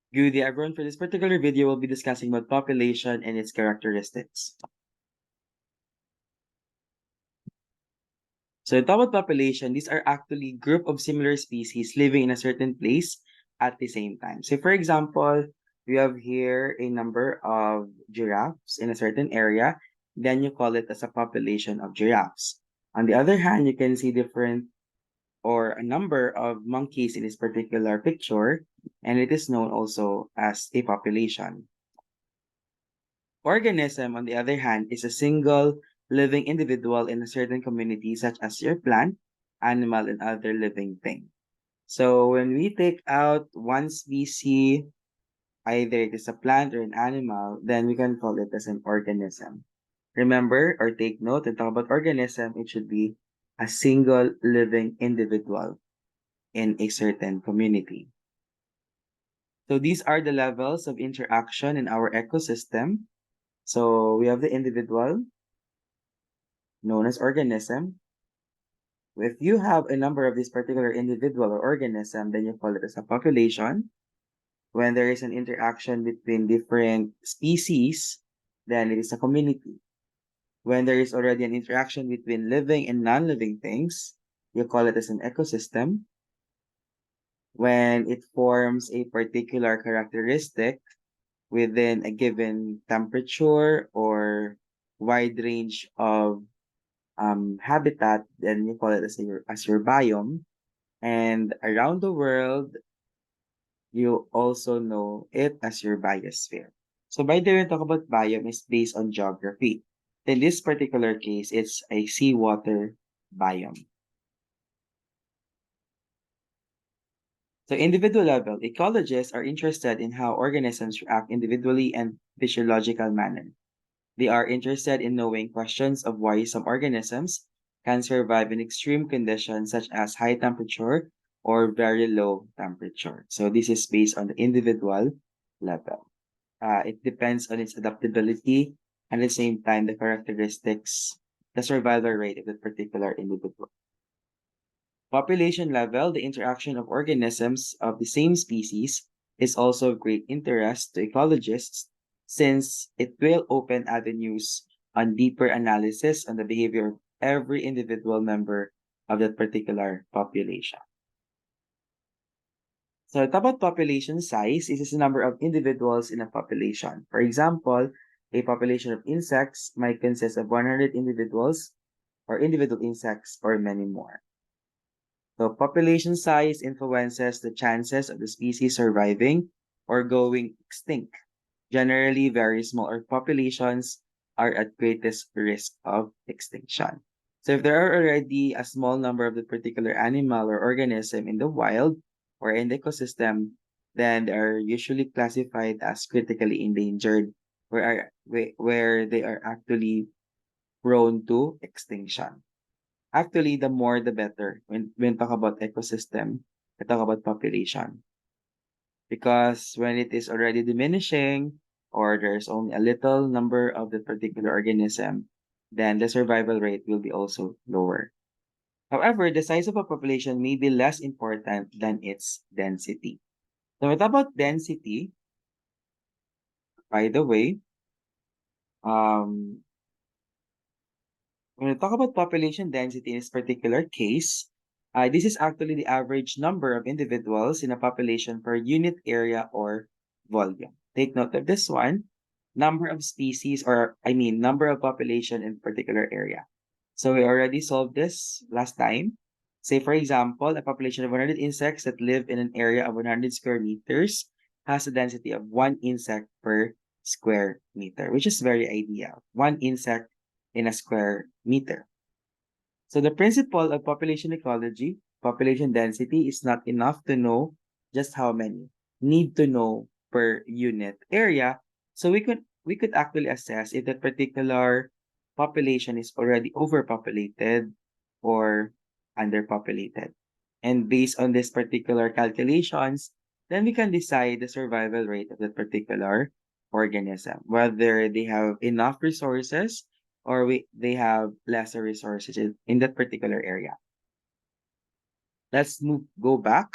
Good day everyone. For this particular video, we'll be discussing about population and its characteristics. So talk about population, these are actually group of similar species living in a certain place at the same time. So for example, we have here a number of giraffes in a certain area, then you call it as a population of giraffes. On the other hand, you can see different or a number of monkeys in this particular picture, and it is known also as a population. Organism, on the other hand, is a single living individual in a certain community, such as your plant, animal, and other living thing. So when we take out one species, either it is a plant or an animal, then we can call it as an organism. Remember or take note and talk about organism, it should be a single living individual in a certain community. So these are the levels of interaction in our ecosystem. So we have the individual, known as organism. If you have a number of this particular individual or organism, then you call it as a population. When there is an interaction between different species, then it is a community. When there is already an interaction between living and non-living things, you call it as an ecosystem. When it forms a particular characteristic within a given temperature or wide range of habitat, then you call it as your biome. And around the world, you also know it as your biosphere. So by the way, talk about biome is based on geography. In this particular case, it's a seawater biome. So individual level, ecologists are interested in how organisms react individually and physiological manner. They are interested in knowing questions of why some organisms can survive in extreme conditions such as high temperature or very low temperature. So this is based on the individual level. It depends on its adaptability and at the same time the characteristics, the survival rate of the particular individual. Population level, the interaction of organisms of the same species is also of great interest to ecologists since it will open avenues on deeper analysis on the behavior of every individual member of that particular population. So talk about population size. This is the number of individuals in a population. For example, a population of insects might consist of 100 individuals or individual insects or many more. So population size influences the chances of the species surviving or going extinct. Generally, very smaller populations are at greatest risk of extinction. So if there are already a small number of the particular animal or organism in the wild or in the ecosystem, then they are usually classified as critically endangered, where they are actually prone to extinction. Actually, the more the better when talk about ecosystem, we talk about population. Because when it is already diminishing or there's only a little number of the particular organism, then the survival rate will be also lower. However, the size of a population may be less important than its density. So when we talk about density, by the way, um, when we talk about population density in this particular case, this is actually the average number of individuals in a population per unit area or volume. Take note of this one, number of species or number of population in particular area. So we already solved this last time. Say for example, a population of 100 insects that live in an area of 100 square meters has a density of 1 insect per square meter, which is very ideal. 1 insect in a square meter. So the principle of population ecology, population density is not enough to know just how many. Need to know per unit area. So we could actually assess if that particular population is already overpopulated or underpopulated. And based on this particular calculations, then we can decide the survival rate of that particular organism, whether they have enough resources or they have lesser resources in that particular area. Let's go back.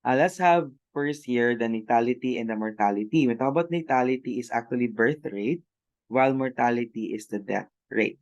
Let's have first here the natality and the mortality. When we talk about natality is actually birth rate, while mortality is the death rate.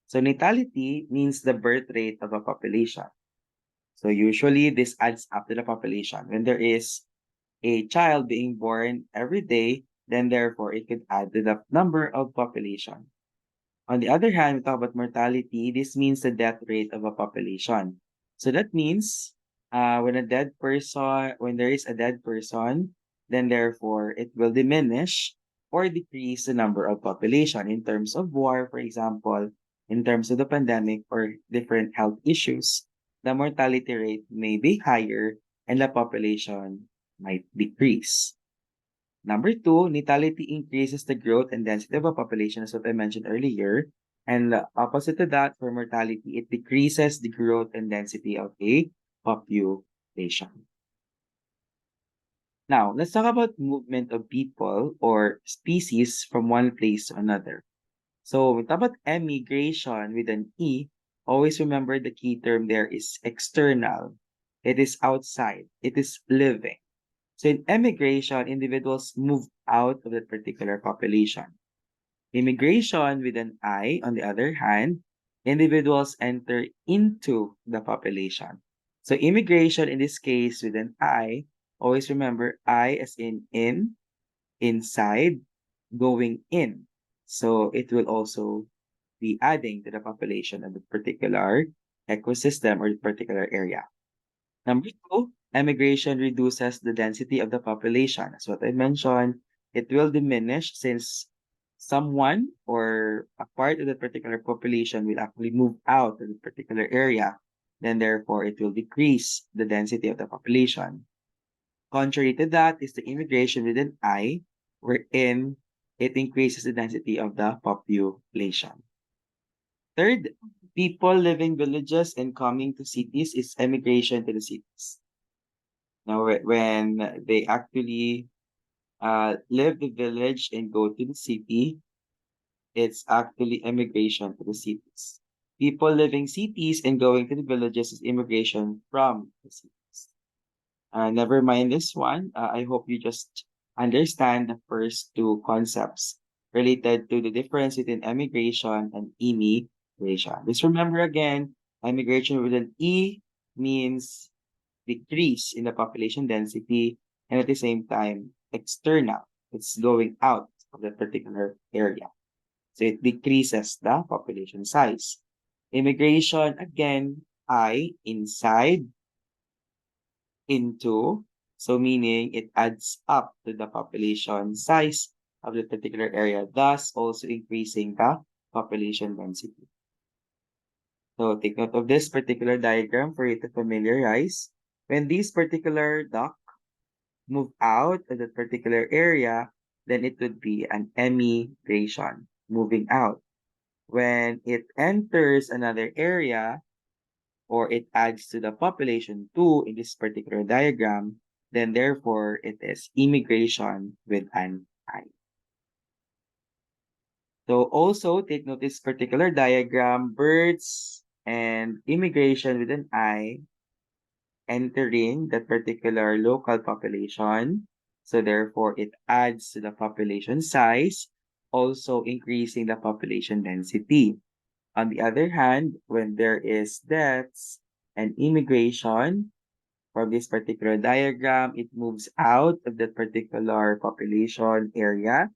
So natality means the birth rate of a population. So usually this adds up to the population. When there is a child being born every day, then therefore it could add to the number of population. On the other hand, we talk about mortality. This means the death rate of a population. So that means when there is a dead person, then therefore it will diminish or decrease the number of population in terms of war, for example, in terms of the pandemic or different health issues. The mortality rate may be higher and the population might decrease. Number two, natality increases the growth and density of a population, as what I mentioned earlier. And the opposite to that, for mortality, it decreases the growth and density of a population. Now, let's talk about movement of people or species from one place to another. So, we talk about emigration with an E. Always remember the key term there is external. It is outside. It is living. So in emigration, individuals move out of that particular population. Immigration with an I, on the other hand, individuals enter into the population. So immigration in this case with an I, always remember I as in, inside, going in. So it will also be adding to the population of the particular ecosystem or the particular area. Number two, emigration reduces the density of the population. As what I mentioned, it will diminish since someone or a part of the particular population will actually move out of the particular area. Then therefore, it will decrease the density of the population. Contrary to that is the immigration with an I, wherein it increases the density of the population. Third, people living villages and coming to cities is emigration to the cities. Now, when they actually leave the village and go to the city, it's actually immigration to the cities. People living cities and going to the villages is immigration from the cities. Never mind this one. I hope you just understand the first two concepts related to the difference between emigration and immigration. Just remember again, emigration with an E means decrease in the population density, and at the same time, external. It's going out of that particular area. So it decreases the population size. Immigration, again, I, inside, into, so meaning it adds up to the population size of the particular area, thus also increasing the population density. So take note of this particular diagram for you to familiarize. When these particular duck move out of that particular area, then it would be an emigration, moving out. When it enters another area, or it adds to the population 2 in this particular diagram, then therefore it is immigration with an I. So also take note this particular diagram, birds and immigration with an I entering that particular local population. So therefore, it adds to the population size, also increasing the population density. On the other hand, when there is deaths and immigration from this particular diagram, it moves out of that particular population area.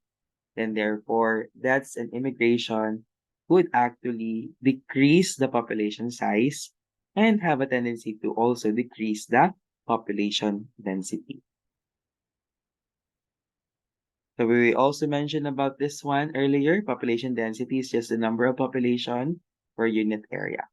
Then therefore, deaths and immigration would actually decrease the population size and have a tendency to also decrease the population density. So we also mentioned about this one earlier. Population density is just the number of population per unit area.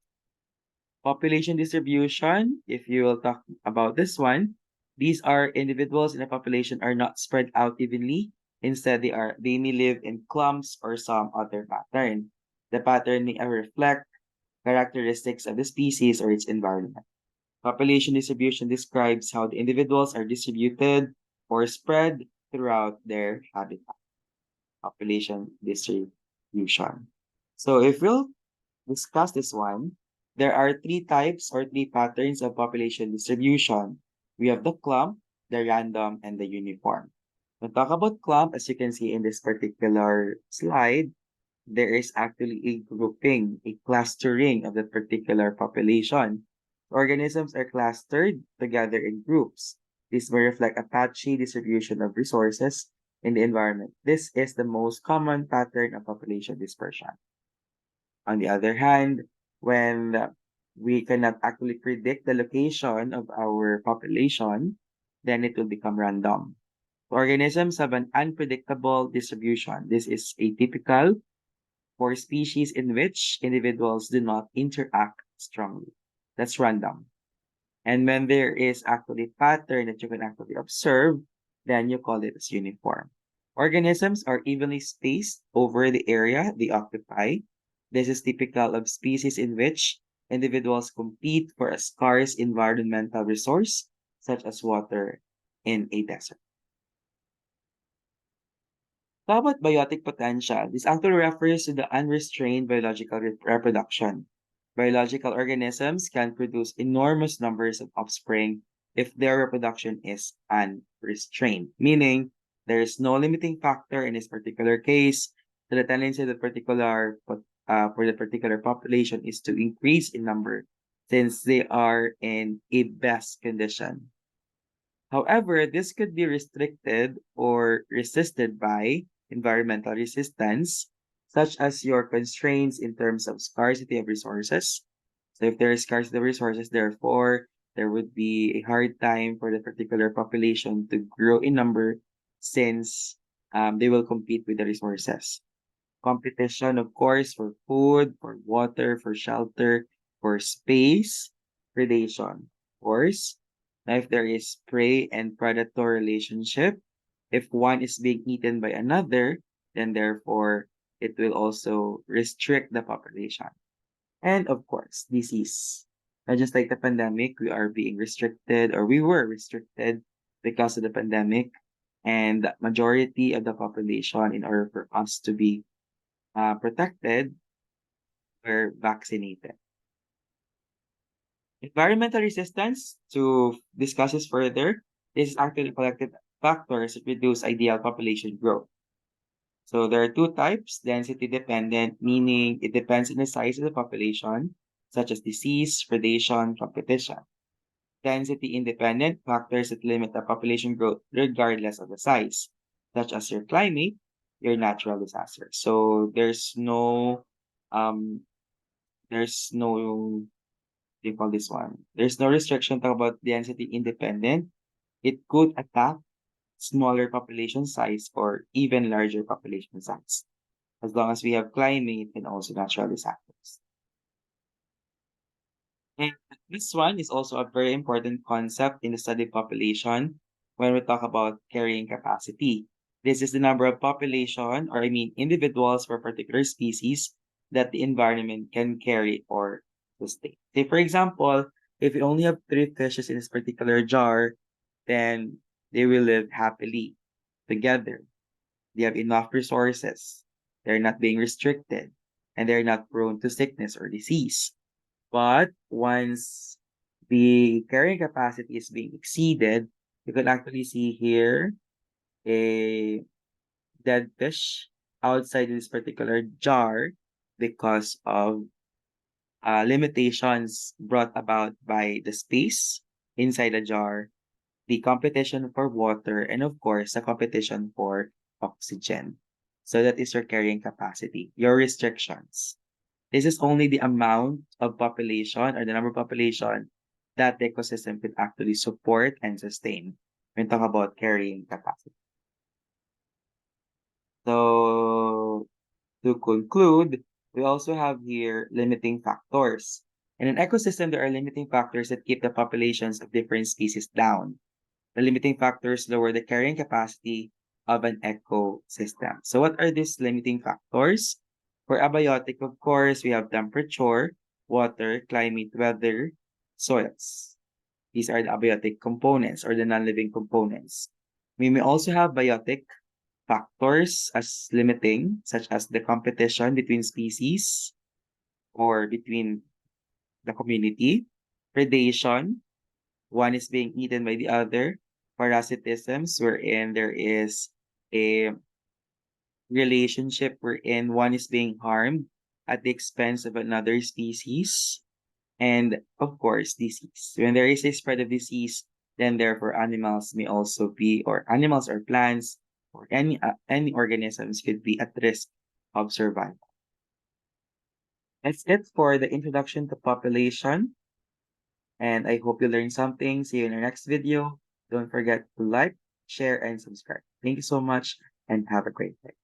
Population distribution, if you will talk about this one, these are individuals in a population are not spread out evenly. Instead, they may live in clumps or some other pattern. The pattern may reflect characteristics of the species or its environment. Population distribution describes how the individuals are distributed or spread throughout their habitat. Population distribution. So if we'll discuss this one, there are three types or three patterns of population distribution. We have the clump, the random, and the uniform. When we talk about clump, as you can see in this particular slide, there is actually a grouping, a clustering of the particular population. Organisms are clustered together in groups. This may reflect a patchy distribution of resources in the environment. This is the most common pattern of population dispersion. On the other hand, when we cannot actually predict the location of our population, then it will become random. Organisms have an unpredictable distribution. This is atypical for species in which individuals do not interact strongly. That's random. And when there is actually pattern that you can actually observe, then you call it as uniform. Organisms are evenly spaced over the area they occupy. This is typical of species in which individuals compete for a scarce environmental resource, such as water in a desert. How about biotic potential? This actually refers to the unrestrained biological reproduction. Biological organisms can produce enormous numbers of offspring if their reproduction is unrestrained, meaning there is no limiting factor in this particular case. So the tendency of the particular for the particular population is to increase in number since they are in a best condition. However, this could be restricted or resisted by environmental resistance, such as your constraints in terms of scarcity of resources. So if there is scarcity of resources, therefore, there would be a hard time for the particular population to grow in number since they will compete with the resources. Competition, of course, for food, for water, for shelter, for space, predation. Of course, now if there is prey and predator relationship, if one is being eaten by another, then therefore it will also restrict the population. And of course, disease. Now, just like the pandemic, we are being restricted or we were restricted because of the pandemic and the majority of the population in order for us to be protected were vaccinated. Environmental resistance, to discuss this further, this is actually collective factors that reduce ideal population growth. So there are two types, density dependent, meaning it depends on the size of the population, such as disease, predation, competition. Density independent, factors that limit the population growth regardless of the size, such as your climate, your natural disasters. So um there's no they call this one. There's no restriction talk about density independent. It could attack smaller population size or even larger population size, as long as we have climate and also natural disasters. And this one is also a very important concept in the study of population when we talk about carrying capacity. This is the number of population, or I mean individuals for a particular species that the environment can carry or sustain. Say, for example, if you only have three fishes in this particular jar, then they will live happily together. They have enough resources. They're not being restricted, and they're not prone to sickness or disease. But once the carrying capacity is being exceeded, you can actually see here a dead fish outside this particular jar because of limitations brought about by the space inside the jar, the competition for water, and of course, the competition for oxygen. So that is your carrying capacity, your restrictions. This is only the amount of population or the number of population that the ecosystem could actually support and sustain when talk about carrying capacity. So to conclude, we also have here limiting factors. In an ecosystem, there are limiting factors that keep the populations of different species down. The limiting factors lower the carrying capacity of an ecosystem. So what are these limiting factors? For abiotic, of course, we have temperature, water, climate, weather, soils. These are the abiotic components or the non-living components. We may also have biotic factors as limiting, such as the competition between species or between the community, predation, one is being eaten by the other, parasitisms wherein there is a relationship wherein one is being harmed at the expense of another species, and of course, disease. When there is a spread of disease, then therefore animals may also be, or animals or plants, or any organisms could be at risk of survival. That's it for the introduction to population, and I hope you learned something. See you in our next video. Don't forget to like, share, and subscribe. Thank you so much, and have a great day.